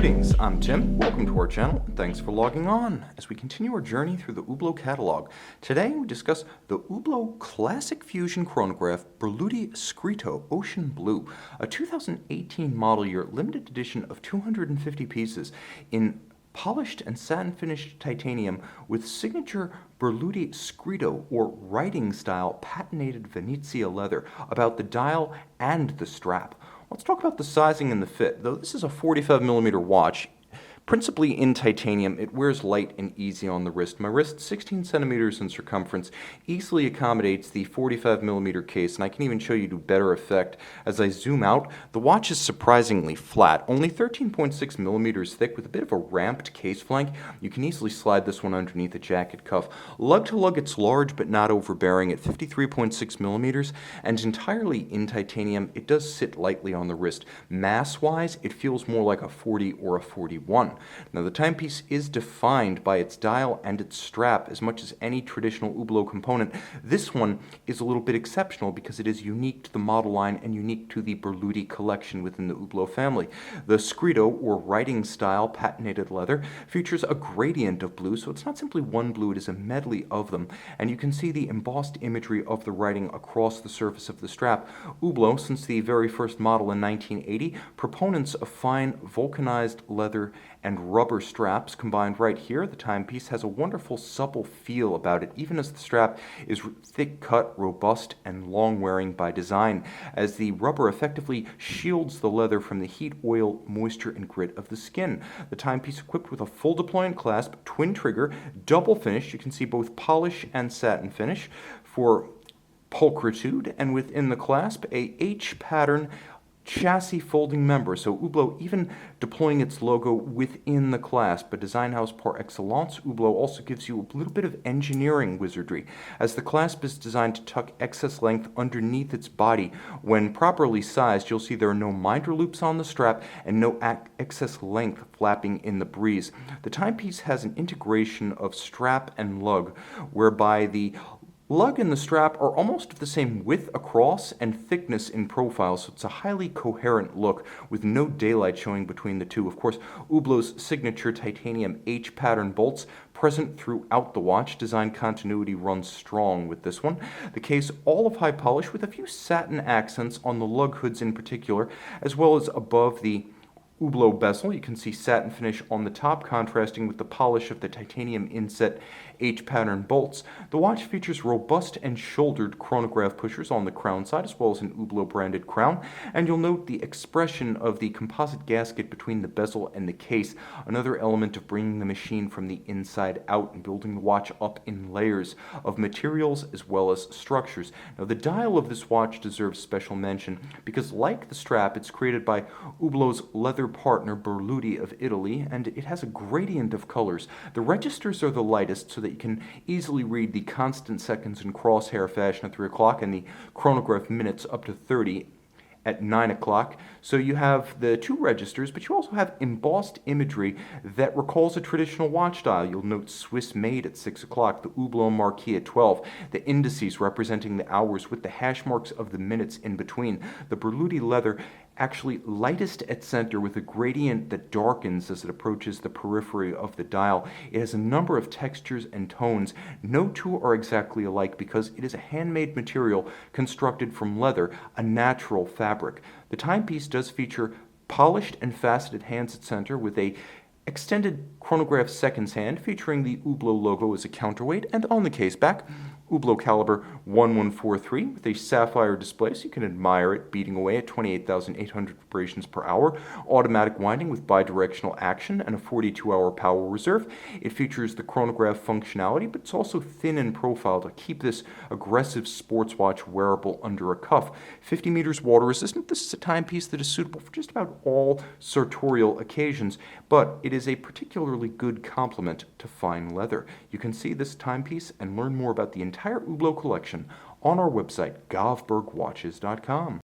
Greetings, I'm Tim. Welcome to our channel, and thanks for logging on as we continue our journey through the Hublot catalog. Today we discuss the Hublot Classic Fusion Chronograph Berluti Scritto Ocean Blue, a 2018 model year limited edition of 250 pieces in polished and satin finished titanium with signature Berluti Scritto or writing style patinated Venezia leather about the dial and the strap. Let's talk about the sizing and the fit. Though this is a 45mm watch, principally in titanium, it wears light and easy on the wrist. My wrist, 16 centimeters in circumference, easily accommodates the 45mm case, and I can even show you to better effect. As I zoom out, the watch is surprisingly flat, only 13.6 millimeters thick with a bit of a ramped case flank. You can easily slide this one underneath a jacket cuff. Lug-to-lug, it's large but not overbearing at 53.6 millimeters, and entirely in titanium, it does sit lightly on the wrist. Mass-wise, it feels more like a 40 or a 41. Now the timepiece is defined by its dial and its strap as much as any traditional Hublot component. This one is a little bit exceptional because it is unique to the model line and unique to the Berluti collection within the Hublot family. The Scritto, or writing style patinated leather, features a gradient of blue, so it's not simply one blue, it is a medley of them, and you can see the embossed imagery of the writing across the surface of the strap. Hublot, since the very first model in 1980, proponents of fine vulcanized leather and rubber straps combined right here. The timepiece has a wonderful supple feel about it, even as the strap is thick cut, robust, and long wearing by design, as the rubber effectively shields the leather from the heat, oil, moisture, and grit of the skin. The timepiece equipped with a full deployment clasp, twin trigger, double finish. You can see both polish and satin finish for pulchritude, and within the clasp a H pattern chassis folding member, so Hublot even deploying its logo within the clasp. But design house par excellence, Hublot also gives you a little bit of engineering wizardry, as the clasp is designed to tuck excess length underneath its body. When properly sized, you'll see there are no minder loops on the strap and no excess length flapping in the breeze. The timepiece has an integration of strap and lug, whereby the lug and the strap are almost of the same width across and thickness in profile, so it's a highly coherent look with no daylight showing between the two. Of course, Hublot's signature titanium H pattern bolts present throughout the watch. Design continuity runs strong with this one. The case all of high polish with a few satin accents on the lug hoods in particular, as well as above the Hublot bezel. You can see satin finish on the top contrasting with the polish of the titanium inset H pattern bolts. The watch features robust and shouldered chronograph pushers on the crown side as well as an Hublot branded crown, and you'll note the expression of the composite gasket between the bezel and the case, another element of bringing the machine from the inside out and building the watch up in layers of materials as well as structures. Now the dial of this watch deserves special mention because, like the strap, it's created by Hublot's leather partner Berluti of Italy, and it has a gradient of colors. The registers are the lightest so that you can easily read the constant seconds in crosshair fashion at 3 o'clock and the chronograph minutes up to 30 at 9 o'clock. So you have the two registers, but you also have embossed imagery that recalls a traditional watch dial. You'll note Swiss made at 6 o'clock, the Hublot marquee at 12, the indices representing the hours with the hash marks of the minutes in between. The Berluti leather actually lightest at center with a gradient that darkens as it approaches the periphery of the dial. It has a number of textures and tones. No two are exactly alike because it is a handmade material constructed from leather, a natural fabric. The timepiece does feature polished and faceted hands at center with a extended chronograph seconds hand featuring the Hublot logo as a counterweight, and on the case back, Hublot caliber 1143 with a sapphire display, so you can admire it beating away at 28,800 vibrations per hour, automatic winding with bidirectional action, and a 42-hour power reserve. It features the chronograph functionality, but it's also thin in profile to keep this aggressive sports watch wearable under a cuff. 50 meters water resistant. This is a timepiece that is suitable for just about all sartorial occasions, but it is a particularly good complement to fine leather. You can see this timepiece and learn more about the entire Hublot collection on our website, govbergwatches.com.